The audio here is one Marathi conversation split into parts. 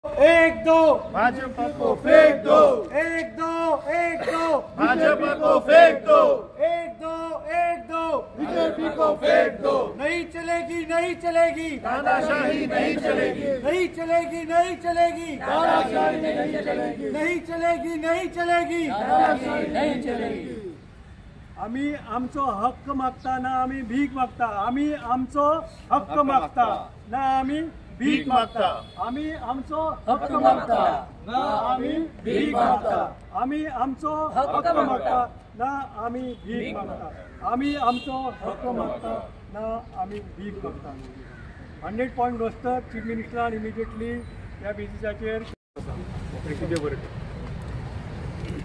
एक दो भाजपा को फेंक दो, एक दो भाजपा को फेंक दो, एक दो बीजेपी को फेंक दो। नहीं चलेगी नहीं चलेगी तानाशाही नहीं चलेगी, नहीं चलेगी नहीं चलेगी तानाशाही नहीं चलेगी, नहीं चलेगी नहीं चलेगी तानाशाही नहीं चलेगी। आम्ही आमचो हक्क मागता ना आम्ही भीक मागता, आम्ही आमचो हक्क मागता ना आम्ही भीक मागता, आम्ही आमचो हक्क मागता ना आम्ही भीक मागता, आम्ही आमचो हक्क मागता ना आम्ही भीक मागता, आम्ही आमचो हक्क मागता ना आम्ही भीक मागता। 100 पॉइंट वचता चीफ मिनिस्टरान इमिजिएटली ह्या बेसिसाचेर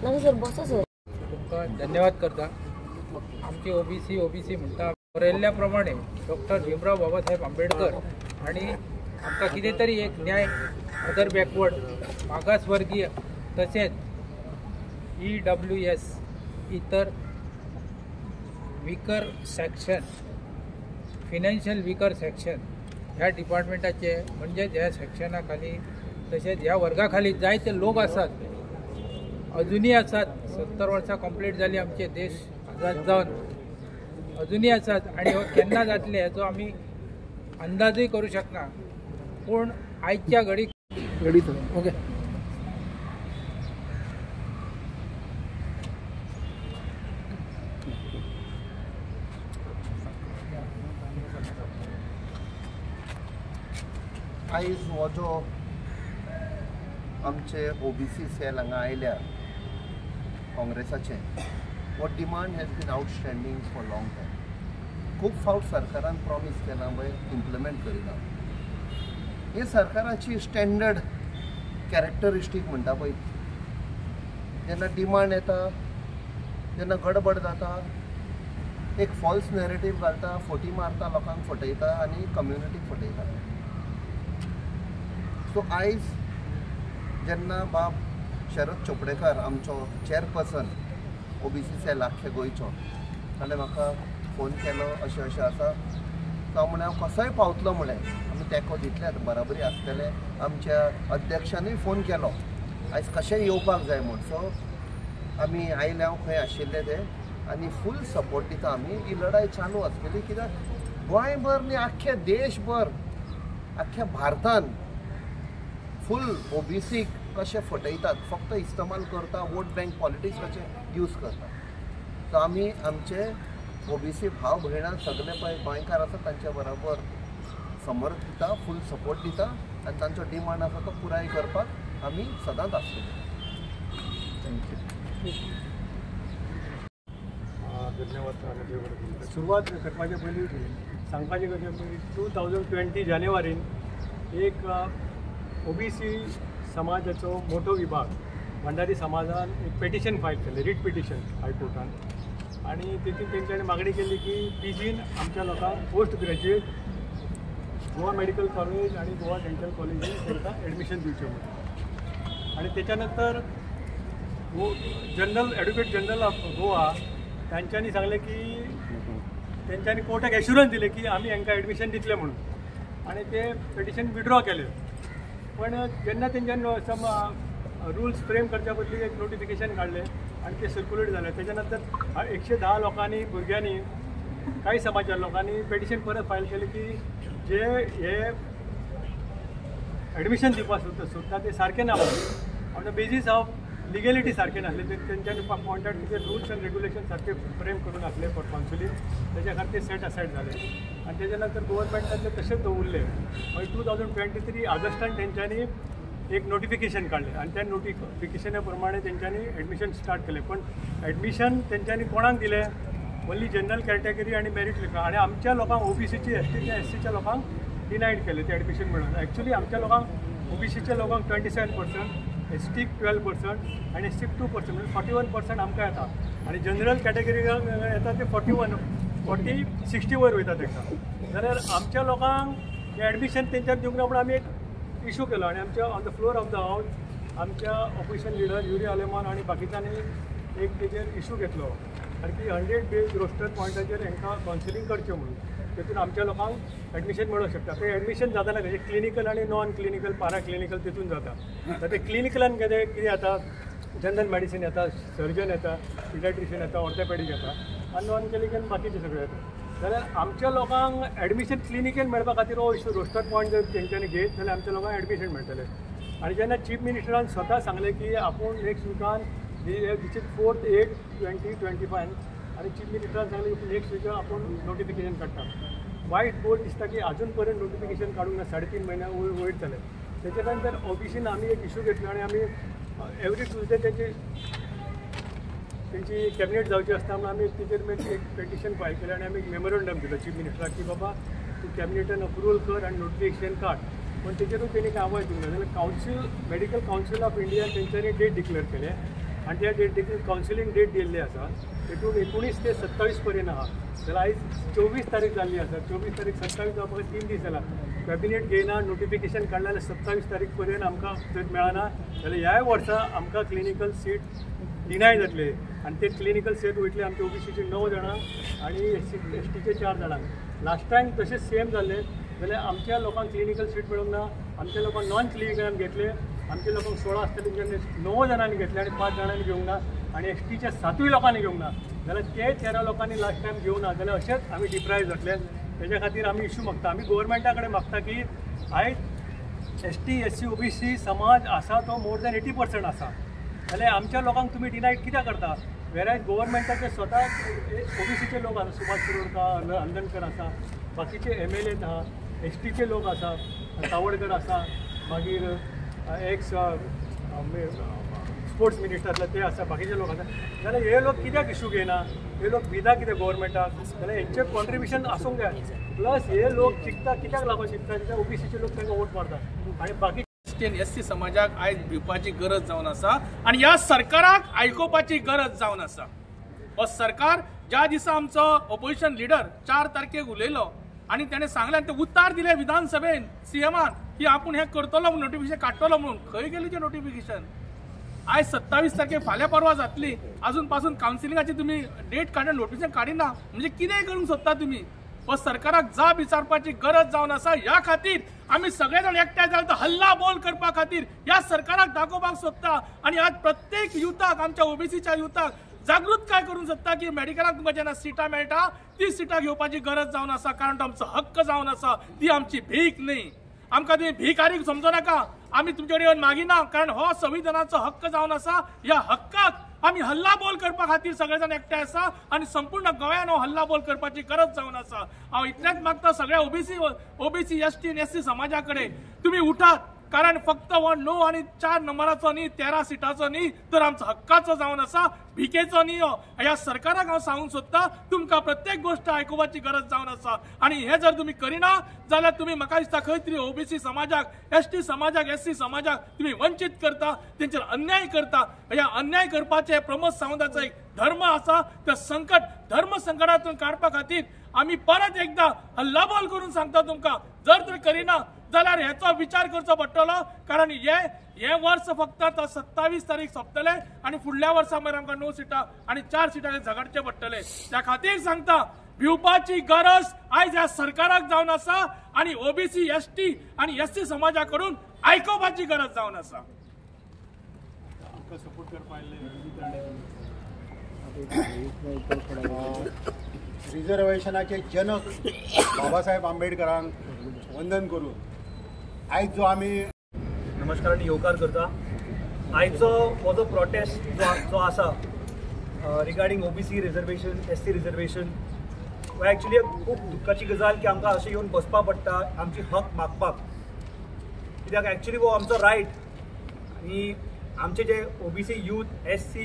सर बसा सर तुमकां धन्यवाद करता। आमची ओबीसी म्हणटा बरयल्ल्या प्रमाणे डॉक्टर भीमराव बाबासाहेब आंबेडकर आणि आमकां कितें तरी एक न्याय अदर बॅकवर्ड मागासवर्गीय तसेच EWS इतर weaker section financial weaker section ह्या डिपार्टमेंटाचे म्हणजे ह्या सेक्शना खाली तसेच ह्या वर्गा खाली जायते लोक आसात अजूनही आसात। 70 वर्सां कंप्लीट जाली आमचे देश आजाद जावन अजूनही आसात आणि हो केन्ना जातले हाचो आमी अंदाजूय करू शकना। पूण आयच्या घडीक ओके आयज हो जो आमचे ओबीसी सेल हांगा आयल्या काँग्रेसाचे वो demand has been outstanding for long time. खूब फावट सरकारान प्रॉमीस केला पळय इम्प्लिमेंट करिना। हे सरकाराची स्टँडर्ड कॅरेक्टरिस्टीक म्हणटा पळय, जेन्ना डिमांड येता जेन्ना गडबड जाता एक फॉल्स नॅरेटीव घालता, फोटी मारता, लोकांक फटयता आनी कम्युनिटीक फटयता। सो आयज जेन्ना बाब शरद चोपडेकर आमचो चेअरपर्सन ओबीसी सेल आख्खे गोंयचो ताणें म्हाका फोन केलो अशें अशें आसा, तो म्हणे हांव कसोय पावतलो म्हणे आमी तेंको दितले बराबरी आसतले। आमच्या अध्यक्षानूय फोन केलो आयज कशेंय येवपाक जाय म्हूण। सो आमी आयले हांव खंय आशिल्ले ते आनी फूल सपोर्ट दिता आमी। ही लढाई चालू आसतली कित्याक गोंयभर न्ही आख्खे देशभर आख्ख्या भारतान फूल ओबीसीक कशें फटयतात, फक्त इस्तेमाल करता, वोट बँक पॉलिटिक्स कशें यूज करता। सो आमी आमचे ओबीसी भाव भयणां सगळे पळय गोंयकार आसा तांच्या बरोबर समर्थ दिता, फूल सपोर्ट दिता आनी तांचो डिमांड आसा तो पुराय करपाक आमी सदांच आसतले। थँक्यू। धन्यवाद। सुरवात करपाचे पयलीं सांगपाचें कशें पळय 2020 जानेवारीन एक ओबीसी समाजाचो मोठो विभाग भंडारी समाजान एक पेटिशन फायल केलें, रीट पेटिशन हायकोर्टान, आणि तेतून तेंच्यांनी मागणी केली की PGन आमच्या लोकांक post graduate Goa medical college आणि गोवा डेंटल कॉलेजीन तांकां एडमिशन दिवचें म्हणून। आणि त्याच्यानंतर general advocate general of Goa त्यांच्यानी सांगले की त्यांच्यानी कोर्टाक एश्युरन्स दिले की आम्ही हांकां एडमिशन दितले म्हणून, आणि ते पेटिशन विड्रॉ केले। पण जेन्ना तेंच्यांनी सम रूल्स फ्रेम करच्या बदली एक नोटिफिकेशन काढले आणि ते सर्क्युलेट झाले। त्याच्यानंतर 110 लोकांनी भुरग्यांनी काही समाजाच्या लोकांनी पेटिशन परत फायल केले की जे हे ॲडमिशन दिवपाक सोदता ते सारखे ना on the basis of legality सारखे नासले। ते तेंच्यांनी पॉयंट की रूल्स अँड रेग्युलेशन सारखे फ्रेम करून नासले फॉर्मन्सुली, त्याच्या खातीर ते सेट असायड झाले आणि त्याच्यानंतर गव्हर्नमेंटान ते तसेच दवरले। मागीर 2023 ऑगस्टान तेंच्यांनी एक नोटिफिकेशन काढले आणि त्या नोटिफिकेशना प्रमाणे तेंच्यांनी ॲडमिशन स्टार्ट केले। पण ॲडमिशन तेंच्यांनी कोणाक दिले? ओन्ली जनरल कॅटेगरी आणि मेरिट लिखा, आणि आमच्या लोकांक ओबीसीची STच्या SCच्या लोकांक डिनायड केले ते ॲडमिशन मिळून। ॲक्च्युली आमच्या लोकांक ओबीसीच्या लोकांक 27%, STक 12% आणि SCक 2%, म्हणजे 41% आमकां येता, आणि जनरल कॅटेगरी येता ते 60 वयर वयता तांकां। जाल्यार आमच्या लोकांक हे ॲडमिशन तेंच्यान दिवंक ना म्हणून आमी एक इशू केलो, आणि आमच्या on the floor of the house आमच्या ऑपोजिशन लिडर युरी आलेमान आणि बाकीच्यांनी एक तेजेर इशू घेतलो, आणि की 100 बेज रोस्टर पॉयंटाचेर हांकां कावन्सिलींग करचें म्हणून। तितून आमच्या लोकांक ॲडमिशन मेळूंक शकता. ते ॲडमिशन जाताना कशें क्लिनिकल आनी नॉन क्लिनिकल पॅरा क्लिनिकल तितून जाता. तर ते क्लिनिकलान कितें जाता, जनरल मेडिसीन येता, सर्जन येता, पिडियाट्रिशियन येता, ऑर्थोपेडीक येता आनी नॉन क्लिनिकल बाकीचे सगळे येता. जाल्यार आमच्या लोकांक ॲडमिशन क्लिनिकल मेळपा खातीर हो रोस्टर पॉयंट जर तेंच्यांनी घेत जाल्यार आमच्या लोकांक ॲडमिशन मेळटलें. आनी जेन्ना चीफ मिनिस्टरान स्वता सांगलें की आपूण next विकान this is 4th 8th 2025 आनी चीफ मिनिस्टरान सांगलें की नेक्स्ट विकान आपूण नोटिफिकेशन काडटा. वायट बोर्ड दिसता की अजून पर्यंत नोटिफिकेशन काडूंक ना, 3.5 म्हयन्या वयर जाले. तेच्या नंतर ओबीसीन आमी एक इशू घेतलो आनी आमी एवरी ट्युजडे तेंची कॅबिनेट जावची आसता म्हणून आमी तेचेर एक पेटिशन फायल केलें आनी आमी एक मेमोरंडम दिलो चीफ मिनिस्टराक की बाबा तूं कॅबिनेटान अप्रुवल कर आनी नोटिफिकेशन काड. पण तेचेरूय तेणी कांय आवाज दिवना. जाल्यार council medical council of India तेंच्यांनी डेट डिक्लेअर केले आनी त्या डेट कावन्सिलींग डेट दिल्ली आसा. तेतून 19 ते 27 पर्यंत आहा. जाल्यार आयज 24 तारीख जाल्ली आसा. 24 तारीख 27 जावपाक 3 दीस जाला. कॅबिनेट घेयना, नोटिफिकेशन काडलें जाल्यार 27 तारीख पर्यंत आमकां थंय मेळना. जाल्यार ह्या वर्सा आमकां क्लिनिकल सीट डिनाय जातले आनी ते क्लिनिकल सीट वयतले आमचे ओबीसीचे 9 जाणां आनी एसटीचे 4 जाणांक. लास्ट टायम तशेंच सेम जाल्लें जाल्यार आमच्या लोकांक क्लिनिकल सीट मेळूंक ना. आमच्या लोकांक नॉन क्लिनिकलान घेतले. आमच्या लोकांक 16 आसतले तेंच्यांनी 9 जाणांनी घेतले आनी 5 जाणांनी घेवंक ना आनी एसटीच्या 7 लोकांनी घेवंक ना. जाल्यार ते 13 लोकांनी लास्ट टायम घेवंक ना. जाल्यार अशेंच आमी डिप्रायव जातले. तेच्या खातीर आमी इशू मागता. आमी गोवोरमेंटा कडेन मागता की आयज ST SC OBC समाज आसा तो मोर दॅन 80% आसा. जाल्यार आमच्या लोकांक तुमी डिनाय कित्याक करता? वेरायज गोवोरमेंटाचे स्वता OBCचे लोक आसा, सुभाष शिरोडकर, हंदनकर आसा, बाकीचे MLA आहा, STचे लोक आसा, सावडकर आसा, मागीर एक्स स्पोर्ट्स मिनिस्टर ते आसा, बाकीचे लोक आसा. जाल्यार हे लोक कित्याक इशू घेयना? हे लोक भिता कितें गोवोरमेंटाक? जाल्यार हेंचें कॉन्ट्रिब्युशन आसूंक जाय. प्लस हे लोक शिकता कित्याक लागून शिकता? कित्याक OBCचे लोक तांकां वोट मारता आनी बाकी SC समाजाक आयज भिवपाची गरज जावन आसा आनी ह्या सरकाराक आयकुपाची गरज जावन आसा. हो सरकार ज्या दिसा आमचो ऑपोजिशन लिडर 4 तारखेक उलयलो आनी ताणें सांगलें ते उतार दिले विधानसभेन CMान की आपूण हें करतलो नोटिफिकेशन काडटलो म्हणून. खंय गेली तें नोटिफिकेशन? आयज 27 तारखेक फाल्यां परवा जातली. अजून पासून कावन्सिलिंगाची तुमी डेट काडून नोटिफिकेशन काडिना म्हणजे कितेंय करूंक सोदता तुमी? हो सरकाराक जाप विचारपाची गरज जावन आसा. ह्या खातीर आमी सगळे जाण एकठांय जावन हल्ला बोल करपा खातीर ह्या सरकाराक दाखोवपाक सोदता आनी आज प्रत्येक युथाक, आमच्या OBCच्या युथाक जागृतकाय करूंक सोदता की मेडिकलाक तुमकां जेन्ना सिटां मेळटा ती सिटां घेवपाची गरज जावन आसा. कारण तो आमचो हक्क जावन आसा. ती आमची भीक न्ही. आमकां तुमी भिकारीक समजू नाका. आमी तुमचे कडेन येवन मागिना. कारण हो संविधानाचो हक्क जावन आसा. ह्या हक्काक आमी हल्ला बोल करपा खातीर सगळे जाण एकठांय आसा आनी संपूर्ण गोंयान हो हल्ला बोल करपाची गरज जावन आसा. हांव इतलेंच मागता सगळ्या OBC ST आनी SC समाजा कडेन तुमी उठात. कारण फक्त हो 9 आनी 4 नंबराचो न्ही, 13 सिटाचो न्ही, तर आमचो हक्काचो जावन आसा, भिकेचो न्ही. ह्या सरकाराक हांव सांगूंक सोदता तुमकां प्रत्येक गोष्ट आयकुपाची गरज जावन आसा. आनी हें जर तुमी करिना जाल्यार तुमी म्हाका दिसता खंय तरी OBC समाजाक, ST समाजाक, SC समाजाक तुमी वंचीत करता, तेंचेर अन्याय करता. ह्या अन्याय करपाचे प्रमोद सावंताचो एक धर्म आसा. त्या धर्म संकटांतून काडपा खातीर आमी परत एकदा हल्लाबोल करून सांगता तुमकां. जर तर करिना जाल्यार हेचो विचार करचो पडटलो. कारण हे वर्स फक्त 27 तारीख सोंपतले आनी फुडल्या वर्सा मागीर आमकां 9 सिटां आनी 4 सिटांनी झगडचे पडटले. त्या खातीर सांगता भिवपाची गरज आयज ह्या सरकाराक जावन आसा आनी OBC ST आनी SC समाजा कडून आयकुपाची गरज जावन आसा. सपोर्ट करपा रिजर्वेशनाचे जनक बाबासाहेब आंबेडकरांक वंदन करून आयज जो आमी नमस्कार आनी येवकार करता. आयचो हो जो प्रोटेस्ट जो आसा regarding OBC reservation, SC reservation, हो एक्चुली खूब दुख्खाची गजाल की आमकां अशें येवन बसपा पडटा आमची हक मागपाक. कित्याक एक्चुली हो आमचो रायट आनी आमचे जे OBC youth, SC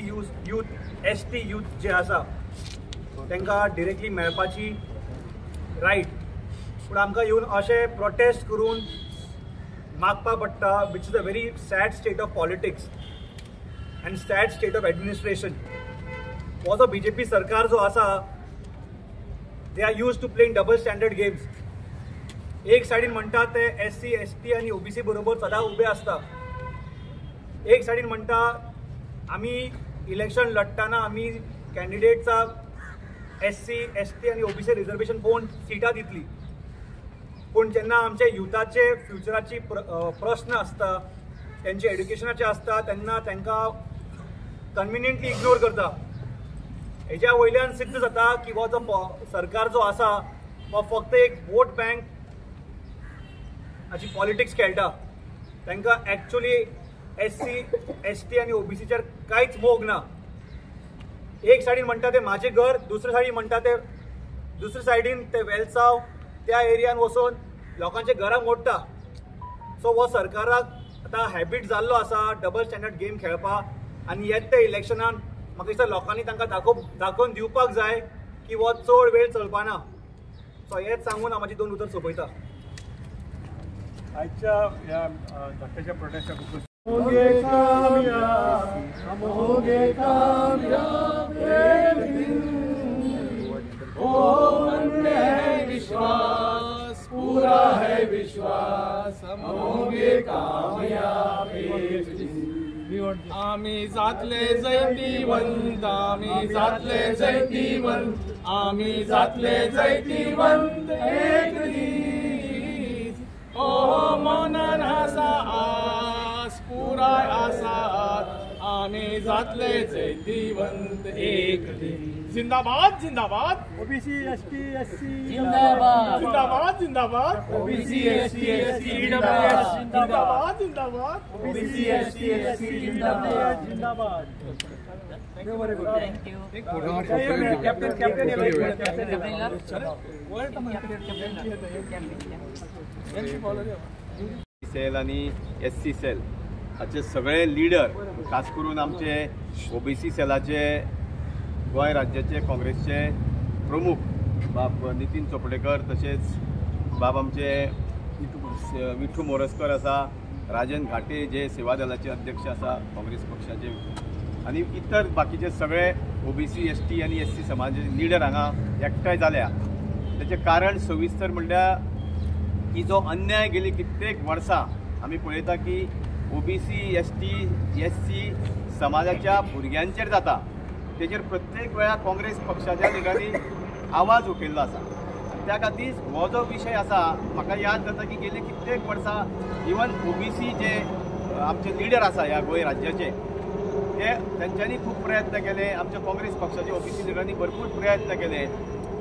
youth, ST youth जे आसा तांकां डिरेक्टली मेळपाची रायट. पूण आमकां येवन अशें प्रोटेस्ट करून मागपा पडटा, which is a very sad state of politics and sad state of administration. हो जो BJP सरकार जो आसा they are used to playing double standard games. एक सायडीन म्हणटा ते SC, ST आनी OBC बरोबर सदां उबे आसता. एक सायडीन म्हणटा आमी इलेक्शन लडटाना आमी कॅन्डिडेट्साक SC, ST आणि OBC रिझर्वेशन कोण सिटां दितली, पूण जेन्ना आमचे युथाचे फ्युचराची प्रश्न आसता, त्यांचे एड्युकेशनाचे आसता, तेन्ना तांकां कन्विनियंटली इग्नोर करता. हेच्या वयल्यान सिद्ध जाता की हो जो सरकार जो आसा हो फक्त एक वोट बँक हाची पॉलिटिक्स खेळटा. तांकां एक्चुअली SC, ST आणि OBCचेर कांयच मोग ना. एक सायडीन म्हणटा ते म्हाजें घर, दुसरे सायडीन म्हणटा ते दुसरे सायडीन ते वेलसाव त्या एरियान वचून लोकांचे घरां मोडटा. सो हो सरकाराक आतां हॅबीट जाल्लो आसा डबल स्टँडर्ड गेम खेळपा. आनी येत ते इलेक्शनान म्हाका दिसता लोकांनी तांकां दाखोवन दिवपाक जाय की हो चड वेळ चलपाना. सो हेच सांगून हांव म्हाजी 2 उतर सोंपयता. आजच्या ह्या धाकट्याच्या प्रोटेस्टाक उपस्थित होंगे कामयाब, हम होंगे कामयाब एक दिन। ओ मन में है विश्वास, पूरा है विश्वास, हम होंगे कामयाब एक दिन। आम्ही जातले जैतिवंत, आम्ही जातले जैतिवंत, आम्ही जातले जैतिवंत एक दीस। ओ मनान आसा आस, पुरा आसा आम्ही जातले जैतिवंत एक दीस। जिंदाबाद जिंदाबाद OBC, ST, SC जिंदाबाद जिंदाबाद जिंदाबाद OBC, ST, SC जिंदाबाद जिंदाबाद OBC, ST, SC जिंदाबाद। जिंदाबाद। सेल आणि SC सेल हाचे सगळे लिडर, खास करून आमचे OBC सेलाचे गोंय राज्याचे काँग्रेसचे प्रमुख बाब नितीन चोपडेकर, तसेच बाब आमचे विठू मोरजकर आसा, राजन घाटे जे सेवा दलाचे अध्यक्ष आसा काँग्रेस पक्षाचे, आणि इतर बाकीचे सगळे OBC, ST आणि SC समाजाचे लिडर हांगा एकठांय जाल्या. त्याचे कारण सविस्तर म्हणल्यार की जो अन्याय गेली कित्येक वर्सां आमी पळयता की OBC, ST, SC समाजाच्या भुरग्यांचेर जाता, तेजेर प्रत्येक वेळार काँग्रेस पक्षाच्या लिडरांनी आवाज उठयल्लो आसा. त्या खातीर हो जो विशय आसा म्हाका याद जाता की गेली कित्येक वर्सां इवन OBC जे आमचे लिडर आसा ह्या गोंय राज्याचे, ते तेंच्यांनी खूब प्रयत्न केले, आमच्या काँग्रेस पक्षाचे OBC लिडरांनी भरपूर प्रयत्न केले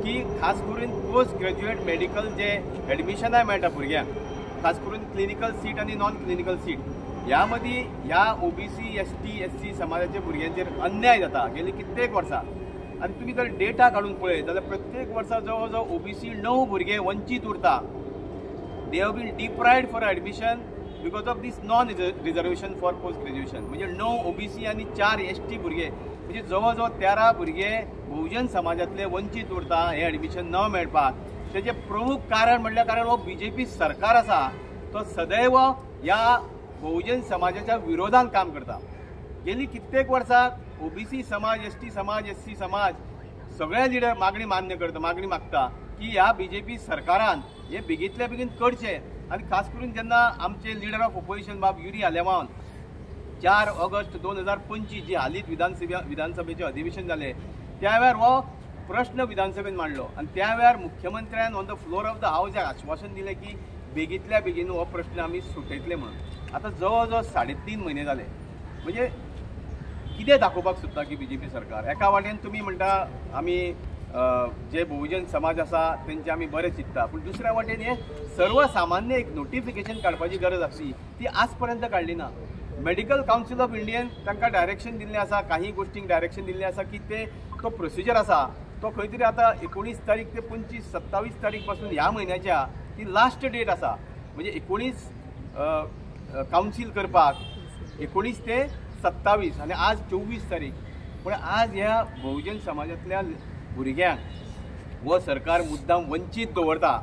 की खास करून पोस्ट ग्रॅज्युएट मेडिकल जे एडमिशनाय मेळटा भुरग्यांक, खास करून क्लिनिकल सीट आणि नॉन क्लिनिकल सीट, ह्या मदीं ह्या OBC, ST, SC समाजाच्या भुरग्यांचेर अन्याय जाता गेली कित्येक वर्सां. आनी तुमी जर डेटा काडून पळयत जाल्यार प्रत्येक वर्सा जवळ जवळ OBC 9 भुरगे वंचीत उरता. They have been deprived for admission because of this non reservation for post graduation. म्हणजे 9 OBC आणि 4 ST भुरगे, म्हणजे जवळ जवळ 13 भुरगे बहुजन समाजातले वंचीत उरता हे एडमिशन न मेळपाक. तेजे प्रमुख कारण म्हणल्यार कारण हो BJP सरकार आसा तो सदैव ह्या बहुजन समाजाच्या विरोधान काम करता. गेली कित्येक वर्सां OBC समाज, ST समाज, SC समाज सगळे लिडर मागणी मान्य करता, मागणी मागता की ह्या BJP सरकारान हे बेगींतल्या बेगीन करचे. आणि खास करून जेन्ना आमचे लिडर ऑफ ऑपोजिशन बाब युरी आलेमावन 4 ऑगस्ट 2025 जी हालींच विधानसभेचे अधिवेशन जाले त्या वेळार हो प्रश्न विधानसभेन मांडलो. आणि त्या वेळार मुख्यमंत्र्यान on the floor of the house आश्वासन दिलें की बेगींतल्या बेगीन हो प्रश्न आमी सुटयतले म्हणून. आता जवळ जवळ 3.5 महिने जाले. म्हणजे कितें दाखोवपाक सोदता की BJP सरकार एका वाटेन तुमी म्हणटा आमी जे बहुजन समाज आसा तेंचे आमी बरें चिंतता, पूण दुसऱ्या वाटेन हे सर्वसामान्य एक नोटिफिकेशन काडपाची गरज आसली ती आज पर्यंत काडली ना. मेडिकल कावन्सिल ऑफ इंडियन तांकां डायरेक्शन दिल्लें आसा, काही गोष्टींक डायरेक्शन दिल्लें आसा की तो प्रोसिजर आसा तो खंय तरी आतां 19 तारीख ते 25-27 तारीख पासून ह्या म्हयन्याच्या ती लास्ट डेट आसा. म्हणजे 19 कावन्सील करपाक 19 ते 27 आणि आज 24 तारीख. पण आज ह्या बहुजन समाजातल्या भुरग्यांक हो सरकार मुद्दाम वंचीत दवरता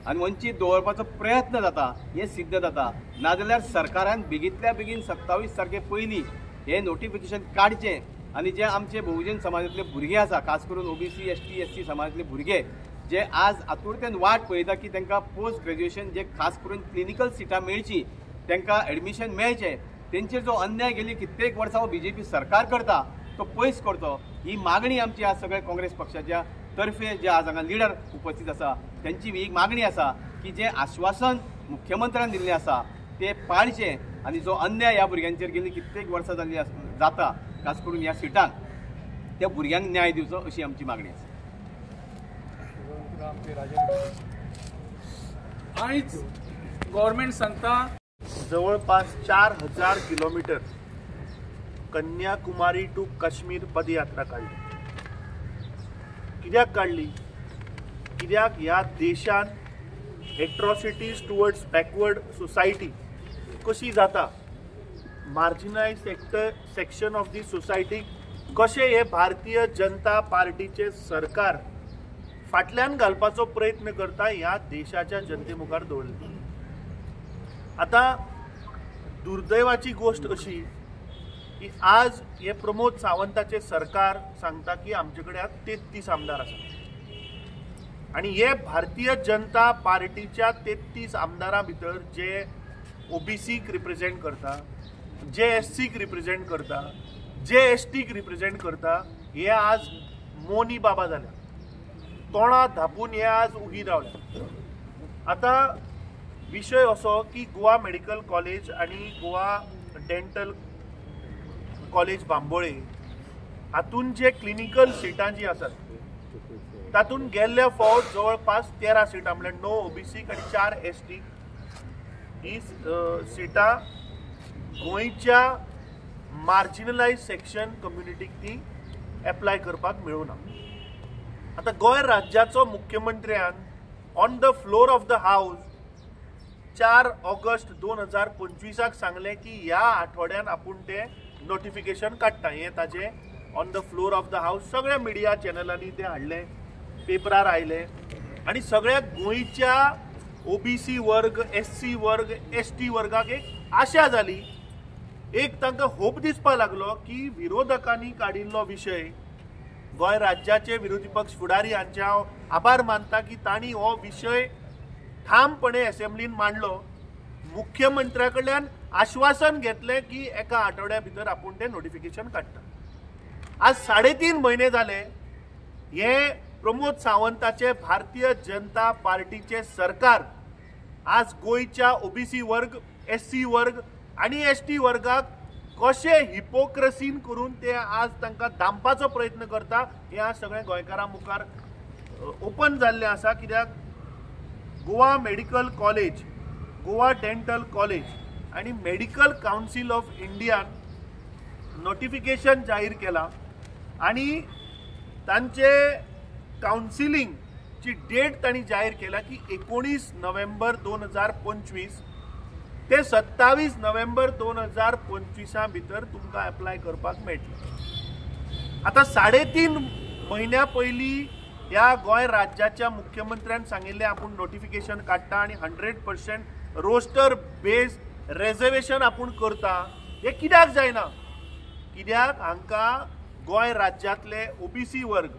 आणि वंचीत दवरपाचो प्रयत्न जाता हे सिद्ध जाता. नाजाल्यार सरकारान बेगींतल्या बेगीन 27 तारखे पयलीं हे नोटिफिकेशन काडचें आणि जे आमचे बहुजन समाजातले भुरगे आसा खास करून OBC, ST, SC समाजातले भुरगे जे आज आतुरतेन वाट पळयता की तांकां पोस्ट ग्रॅज्युएशन जे खास करून क्लिनिकल सिटां मेळची, तांकां एडमिशन मेळचें, तेंचेर जो अन्याय गेली कित्येक वर्सां BJP सरकार करता तो पयस करचो ही मागणी आमची आज सगळ्या काँग्रेस पक्षाच्या तर्फे जे आज हांगा लिडर उपस्थित आसा त्यांची ही एक मागणी आसा की जे आश्वासन मुख्यमंत्र्यान दिल्लें आसा ते पाळचें आनी जो अन्याय ह्या भुरग्यांचेर गेल्ली कित्येक वर्सां जाल्ली जाता खास करून ह्या सिटांक त्या भुरग्यांक न्याय दिवचो अशी आमची मागणी आसा. आयज गव्हर्मेंट सांगता जवळपास 4000 किलोमीटर कन्याकुमारी टू काश्मीर पदयात्रा काढली. कित्याक काढली? कित्याक ह्या देशान एट्रॉसिटीज टुवर्ड्स बॅकवर्ड सोसायटी कशी जाता, मार्जिनायज सेक्शन ऑफ दी सोसायटी कशें हे भारतीय जनता पार्टीचे सरकार फाटल्यान घालपाचो प्रयत्न करता ह्या देशाच्या जनते मुखार दवरले. आता दुर्दैवाची गोष्ट अशी की आज हे प्रमोद सावंताचे सरकार सांगता की आमचे कडेन 33 आमदार आसा आणि हे भारतीय जनता पार्टीच्या 33 आमदारां भितर जे ओबीसीक रिप्रेझेंट करता, जे एससीक रिप्रेझेंट करता, जे एसटीक रिप्रेझेंट करता, हे आज मोनी बाबा जाल्या, तोंडां धापून हे आज उगी रावल्या. आता विषय असो की गोवा मेडिकल कॉलेज आणि गोवा डेंटल कॉलेज बांबोळे हातून जे क्लिनिकल सिटां जी आसात तातून गेल्ल्या फावट जवळपास 13 सिटां म्हणजे 9 ओबीसीक आणि 4 एसटी ही सिटां गोंयच्या मार्जिनलायज सेक्शन कम्युनिटीक ती एप्लाय करपाक मेळूना. आता गोंय राज्याचो मुख्यमंत्र्यान on the floor of the house 4 August 2025 सांगले की ह्या आठवड्यान आपूण ते नोटिफिकेशन काडटा. हे ताजे on the floor of the house सगळ्या मिडिया चॅनलांनी ते हाडले, पेपरार आयले आणि सगळ्या गोंयच्या ओबीसी वर्ग, एससी वर्ग, एसटी वर्गाक एक आशा जाली, एक तांकां होप दिसपा लागलो की विरोधकांनी काडिल्लो विशय गोंय राज्याचे विरोधी पक्ष फुडारी हांचे हांव आभार मानता की तांणी हो विशय ठामपणे असेंब्लीन मांडलो. मुख्यमंत्र्या कडल्यान आश्वासन घेतले की एका आठवड्या भितर आपूण ते नोटिफिकेशन काडटा. आज 3.5 महिने जाले हे प्रमोद सावंताचे भारतीय जनता पार्टीचे सरकार आज गोंयच्या ओबीसी वर्ग, एससी वर्ग आणि एसटी वर्गाक कशे हिपोक्रेसीन करून ते आज तांकां दामपाचो प्रयत्न करता हे आज सगळे गोंयकारां मुखार ओपन जाल्ले आसा. कित्याक Goa medical college, Goa dental college आणि मेडिकल काउन्सिल ऑफ इंडियान नोटिफिकेशन जाहीर केला आणि तांचे काउन्सिलिंगची डेट तांणी जाहीर केला की 19 नोव्हेंबर 2025 ते 27 नोव्हेंबर 2025 भितर तुमकां एप्लाय करपाक मेळटलें. आता 3.5 महिन्या पयलीं ह्या गोंय राज्याच्या मुख्यमंत्र्यान सांगिल्लें आपूण नोटिफिकेशन काडटा आणि 100% रोस्टर बेस्ड रिजर्वेशन आपूण करता. हे कित्याक जायना? कित्याक हांकां गोंय राज्यांतले ओबीसी वर्ग,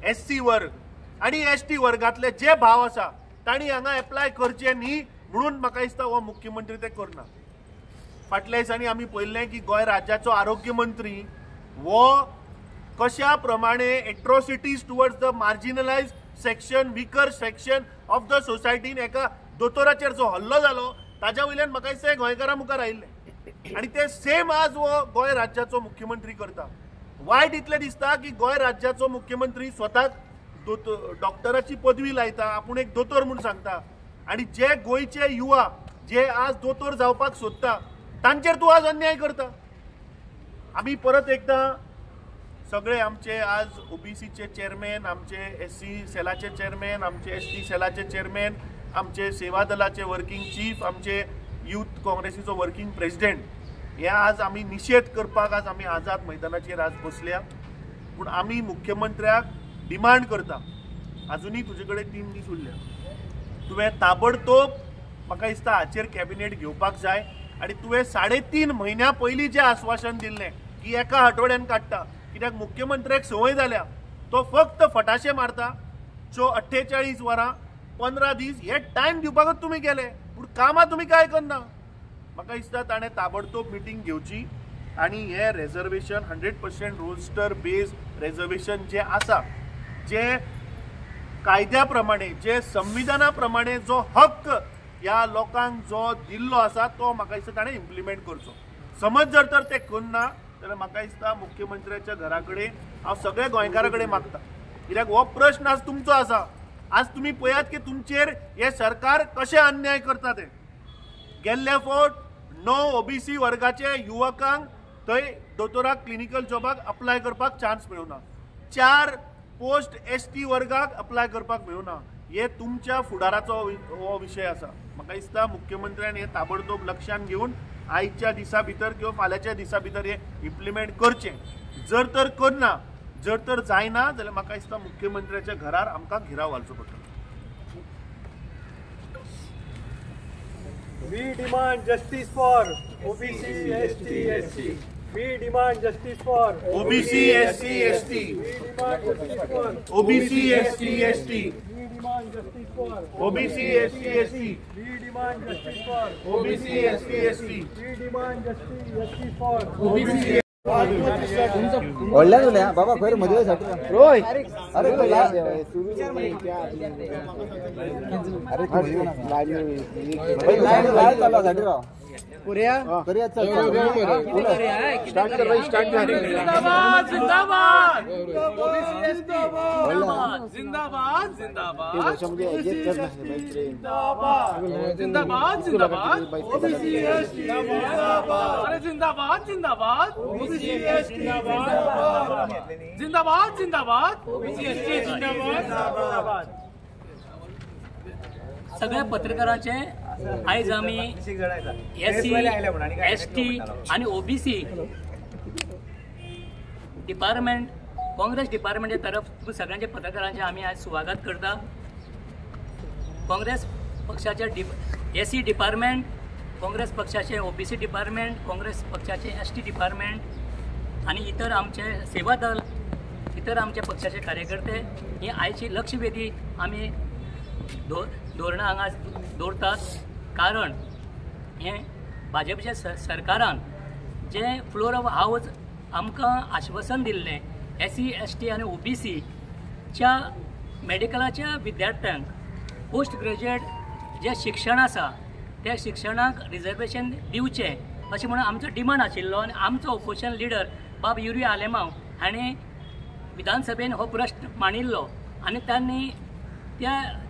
एससी वर्ग आणि एसटी वर्गातले जे भाव आसा तांणी हांगा एप्लाय करचे न्ही म्हणून म्हाका दिसता हो मुख्यमंत्री ते करना. फाटल्या दिसांनी आमी पळयल्लें की गोंय राज्याचो आरोग्य मंत्री हो कशा प्रमाणे atrocities towards the marginalised section, weaker section of the सोसायटीन एका दोतोराचेर जो हल्लो जालो ताज्या वयल्यान म्हाका दिसता गोंयकारां मुखार आयिल्ले आणि ते सेम आज हो गोंय राज्याचो मुख्यमंत्री करता. वायट इतलें दिसता की गोंय राज्याचो मुख्यमंत्री स्वताक डॉक्टराची पदवी लायता, आपूण एक दोतोर म्हणून सांगता आणि जे गोंयचे युवा जे आज दोतोर जावपाक सोदता तांचेर तूं आज अन्याय करता. आमी परत एकदा सगळे आमचे आज ओबीसीचे चेअरमॅन, आमचे एससी सेलाचे चेअरमॅन, आमचे एसटी सेलाचे चेअरमॅन, आमचे सेवा दलाचे वर्किंग चीफ, आमचे यूथ काँग्रेसीचो वर्किंग प्रेसिडेंट हे आज आमी निषेध करपाक आज आमी आझाद मैदानाचेर आज बसल्या. पूण आमी मुख्यमंत्र्याक डिमांड करता, अजुनूय तुजे कडेन 3 दीस उरल्या, तुवें ताबडतोब म्हाका दिसता हाचेर कॅबिनेट घेवपाक जाय आणि तुवें 3.5 महिन्या पयलीं जें आश्वासन दिल्लें की एका आठवड्यान काडटा. कित्याक मुख्यमंत्र्याक संवय जाल्या तो फक्त फटाशे मारता. 48 वरां 15 दीस हे टायम दिवपाकच तुमी गेले पूण कामां तुमी काय करना. म्हाका दिसता ताणें ताबडतोब मिटींग घेवची आणि हे रिजर्वेशन 100% रोस्टर बेस्ड रिजर्वेशन जे आसा, जे कायद्याप्रमाणे जे संविधानाप्रमाणे जो हक्क ह्या लोकांक जो दिल्लो आसा तो म्हाका दिसता ताणें इम्प्लिमेंट करचो. समज जर ते करना जाल्यार म्हाका दिसता मुख्यमंत्र्याच्या घरा कडेन हांव सगळ्या गोंयकारां कडेन मागता, कित्याक हो प्रश्न आज तुमचो आसा. आज तुम्ही पळयात की तुमचेर हे सरकार कशे अन्याय करता ते. गेल्ले फावट 9 ओबीसी वर्गाचे युवकांक थंय दोतोराक क्लिनिकल जॉबाक अप्लाय करपाक चान्स मेळुना. 4 पोस्ट एसटी वर्गाक अप्लाय करपाक मेळुना. हे तुमच्या फुडाराचो हो विशय आसा. म्हाका दिसता मुख्यमंत्र्यान हे ताबडतोब लक्षांत घेवन आयच्या दिसा भितर किंवा फाल्यांच्या दिसा भितर हे इम्प्लिमेंट करचें. जर तर करना, जर तर जायना जाल्यार म्हाका दिसता मुख्यमंत्र्याच्या घरार आमकां घेराव घालचो पडटलो. We demand justice for OBC, ST, SC. We demand justice for OBC, SC, ST. We demand justice for OBC, SC, ST. We demand justice for OBC, SC, ST. We demand justice for OBC, SC, ST. We demand justice for OBC. व्हडल्यान उलया बाबा खंय मदवेसाठी रोय अरे तो लाईन चालू साठी राव पुऱ्या करूया चल स्टार्ट कर भाई स्टार्ट कर. जिंदाबाद जिंदाबाद जिंदाबाद जिंदाबाद जिंदाबाद जिंदाबाद ओबीसी एसटी जिंदाबाद. अरे जिंदाबाद जिंदाबाद ओबीसी एसटी जिंदाबाद. जिंदाबाद जिंदाबाद ओबीसी एसटी जिंदाबाद. सगळ्या पत्रकारांचे आयज आमी एससी एसटी आणि ओबीसी डिपार्टमेंट काँग्रेस डिपार्टमेंटच्या तरफ सगळ्यांचे पत्रकारांचे आम्ही आज स्वागत करता. काँग्रेस पक्षाचे एससी डिपार्टमेंट, काँग्रेस पक्षाचे ओबीसी डिपार्टमेंट, काँग्रेस पक्षाचे एसटी डिपार्टमेंट आणि इतर आमचे सेवा दल, इतर आमचे पक्षाचे कार्यकर्ते ही आयची लक्षवेधी आम्ही धोरणां हांगा दवरतात. कारण हे भाजपच्या सरकारान जे फ्लोर ऑफ हाऊस आमकां आश्वासन दिल्लें एससी एसटी आणि ओबीसीच्या मेडिकलाच्या विद्यार्थ्यांक पोस्ट ग्रॅज्युएट जे शिक्षण आसा त्या शिक्षणाक रिजर्वेशन दिवचें अशें म्हणून आमचो डिमांड आशिल्लो. आनी आमचो ओपोजिशन लिडर बाब युरी आलेमांव हाणें विधानसभेन हो प्रश्न मांडिल्लो आनी तांणी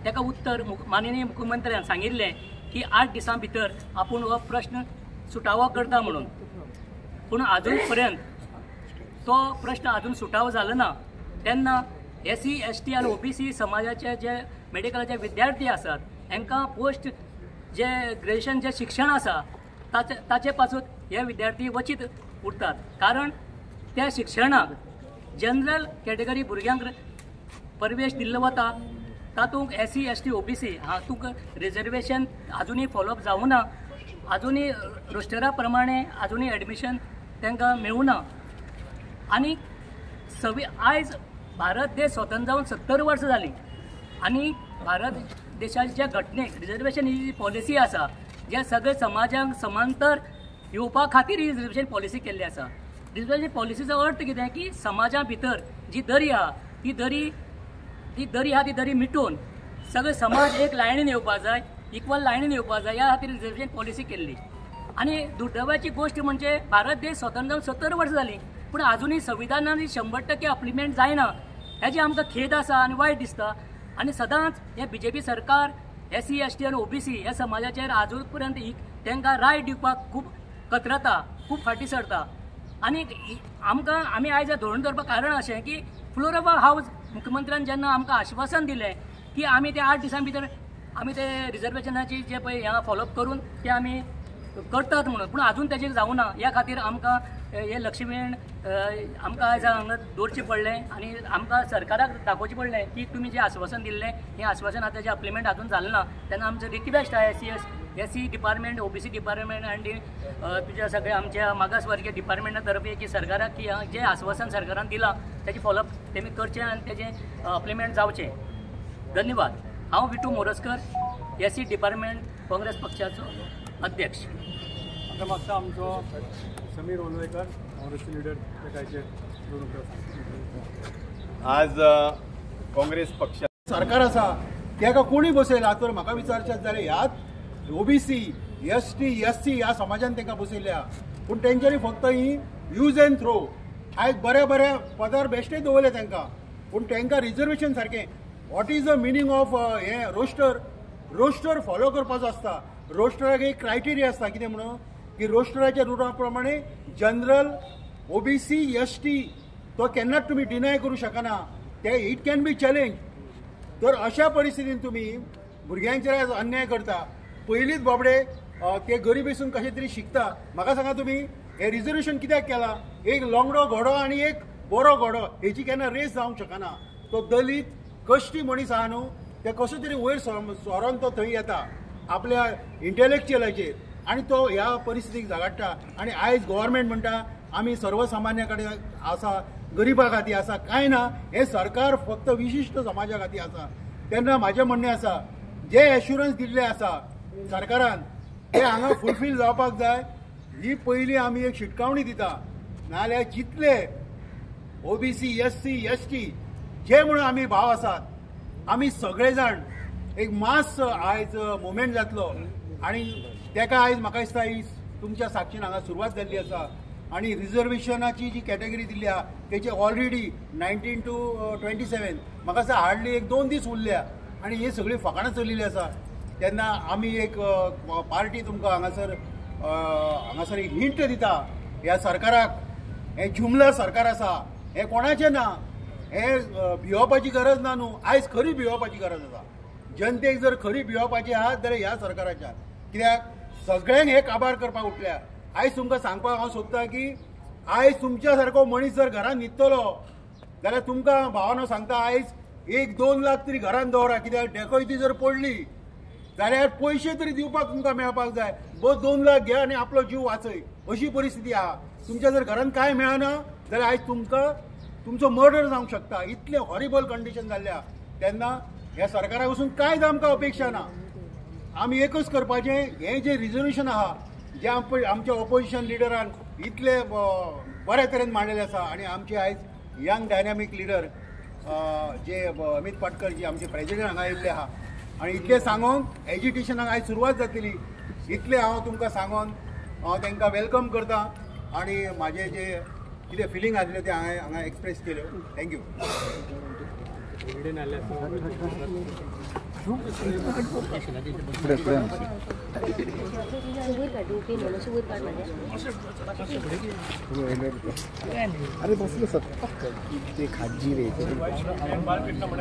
ताका उत्तर माननीय मुख्यमंत्र्यान सांगिल्लें की 8 दिसां भितर आपूण हो प्रश्न सुटावो करता म्हणून. पूण अजून पर्यंत तो प्रश्न अजून सुटावो जालो ना. तेन्ना एससी एसटी आनी ओबीसी समाजाचे जे मेडिकलाचे विद्यार्थी आसात हांकां पोस्ट जे ग्रॅज्युएशन जे शिक्षण आसा ताचे पासून हे विद्यार्थी वंचीत उरतात. कारण त्या शिक्षणाक जनरल कॅटेगरी भुरग्यांक प्रवेश दिल्लो वता. तातूंत एससी एसटी ओबीसी हातूंत रिजर्वेशन अजुनूय फॉलोअप जावना. अजुनूय रोस्टरा प्रमाणे अजुनूय एडमिशन तांकां मेळुना. आनी आयज भारत देश स्वतंत्र जावन 70 वर्सां जालीं आनी भारत देशाच्या घटनेक रिजर्वेशन ही जी पॉलिसी आसा जे सगळे समाजाक समांतर येवपा खातीर ही रिजर्वेशन पॉलिसी केल्ली आसा. रिजर्वेशन पॉलिसीचो अर्थ कितें की समाजा भितर जी दरी आहा ती दरी मिटोवन सगळे समाज एक लायनीन येवपा जाय, इक्वल लायनीन येवपा जाय ह्या खातीर रिजर्वेशन पॉलिसी केल्ली. आनी दुर्दैवाची गोष्ट म्हणजे भारत देश स्वतंत्र जावन 70 वर्सां जालीं पूण अजुनूय संविधानान 100% अप्लिमेंट जायना. हेजी आमकां खेद आसा आनी वायट दिसता. आनी सदांच हे बीजेपी सरकार एससी एसटी आनी ओबीसी ह्या समाजाचेर आजून पर्यंत तांकां राय दिवपाक खूब कतरता, खूब फाटीं सरता. आनी आमी आयज धोरण दवरपाक कारण अशें की फ्लोर ऑफ हाऊस मुख्यमंत्र्यान जेन्ना आमकां आश्वासन दिलें की आमी ते 8 दिसां भितर आमी ते रिजर्वेशनाची जे पळय हांगा फॉलोअप करून ते आमी करतात म्हणून. पूण अजून तेजेर जावना. ह्या खातीर आमकां हे लक्षवेध आमकां आयज हांगा दवरचें पडलें आनी आमकां सरकाराक दाखोवचें पडलें की तुमी जें आश्वासन दिल्लें हें आश्वासन आतां जें अप्लिमेंट अजून जालें ना. तेन्ना आमचो रिक्वेस्ट आहे एससी डिपार्टमेंट ओबीसी डिपार्टमेंट आनी तुज्या सगळ्या आमच्या मागासवर्गीय डिपार्टमेंटा तर्फे की सरकाराक की जें आश्वासन सरकारान दिलां तेजें फॉलोअप तेमी करचें आनी तेजें अप्लिमेंट जावचें. धन्यवाद. हांव विटू मोरजकर एससी डिपार्टमेंट काँग्रेस पक्षाचो अध्यक्ष. आता मागता आमचो समीर ओलवेकर काँग्रेसचे लिडर आज काँग्रेस पक्षा सरकार आसा तेका कोणी बसयला तर म्हाका विचारचें जाल्यार ह्यात ओबीसी ST SC ह्या समाजान तांकां बसयल्या पूण तेंच्यांनी फक्त ही यूज एंड थ्रो आयज बऱ्या बऱ्या पदार बेश्टे दवरले तांकां पूण तांकां रिजर्वेशन सारकें what is the meaning of हे रोस्टर फॉलो करपाचो आसता रोस्टराक एक क्रायटेरिया आसता कितें म्हणून की रोस्टराच्या रुला प्रमाणे जनरल OBC ST तो केन्नाच तुमी डिनाय करूं शकना ते इट कॅन बी चॅलेंज तर अशा परिस्थितीन तुमी भुरग्यांचेर अन्याय करता पयलींच बाबडे ते घरी बसून कशें तरी शिकता म्हाका सांगा तुमी हे रिजर्वेशन कित्याक केला एक लोंगडो घोडो आनी एक बरो घोडो हेची केन्ना रेस जावंक शकना तो दलीत कश्टी मनीस आहा न्हू ते कसो तरी वयर सोरोन तो थंय येता आपल्या इंटेलेक्च्युअलाचेर आनी तो ह्या परिस्थितीक झगडटा आनी आयज गव्हर्मेंट म्हणटा आमी सर्वसामान्या कडेन आसा गरिबा खातीर आसा कांय ना हे सरकार फक्त विशिश्ट समाजा खातीर आसा तेन्ना म्हाजें म्हणणें आसा जे एश्युरन्स दिल्ले आसा सरकारान ते हांगा फुलफील जावपाक जाय ही पयली आमी एक शिटकावणी दिता नाजाल्यार जितले OBC SC ST जे म्हणून आमी भाव आसात आमी सगळे जाण एक मास आयज मुवमेंट जातलो आनी तेका आयज म्हाका दिसता ही तुमच्या साक्षीन हांगा सुरवात जाल्ली आसा आनी रिजर्वेशनाची जी कॅटेगरी दिल्ली आहा तेचे ऑलरेडी 19 to 27 म्हाका दिसता हार्डली एक 2 दीस उरल्या आनी ही सगळी फकाणां चलिल्ली आसा तेन्ना आमी एक पार्टी तुमकां हांगासर एक हिंट दिता ह्या सरकाराक हे जुमला सरकार आसा हे कोणाचें ना हे भिवपाची गरज ना न्हू आयज खरी भिवपाची गरज आसा जनतेक जर खरी भिवपाची आहात जाल्यार ह्या सरकाराच्या कित्याक सगळ्यांक हे काबार करपाक उठल्या आयज तुमकां सांगपाक हांव सोदतां की आयज तुमच्या सारको मनीस जर घरान न्हिदतलो जाल्यार तुमकां भावना सांगता आयज 1-2 लाख तरी घरान दवरा कित्याक डेकोयती जर पडली जाल्यार पयशे तरी दिवपाक तुमकां मेळपाक जाय बस 2 लाख घे आनी आपलो जीव वाचय अशी परिस्थिती आहा तुमच्या जर घरान कांय मेळना जाल्यार आयज तुमकां तुमचो मर्डर जावंक शकता इतले हॉरिबल कंडिशन जाल्ल्या तेन्ना ह्या सरकारा वचून कांयच आमकां अपेक्षा ना आमी एकच करपाचें हें जें रिजर्वेशन आहा जे आमच्या ऑपोजिशन लिडरान इतले बऱ्या तरेन मांडलेले आसा आनी आमचे आयज यंग डायनॅमीक लिडर जे अमित पाटकर जी आमचे प्रेजिडेंट हांगा येयल्ले आहा आनी इतले सांगून एज्युकेशनाक आयज सुरवात जातली इतले हांव तुमकां सांगून हांव तांकां वेलकम करता आनी म्हाजे जे कितें फिलींग आसले ते हांगा एक्सप्रेस केल्यो थँक्यू अरे बसलो सर ते खाजी रे 2 मिनटां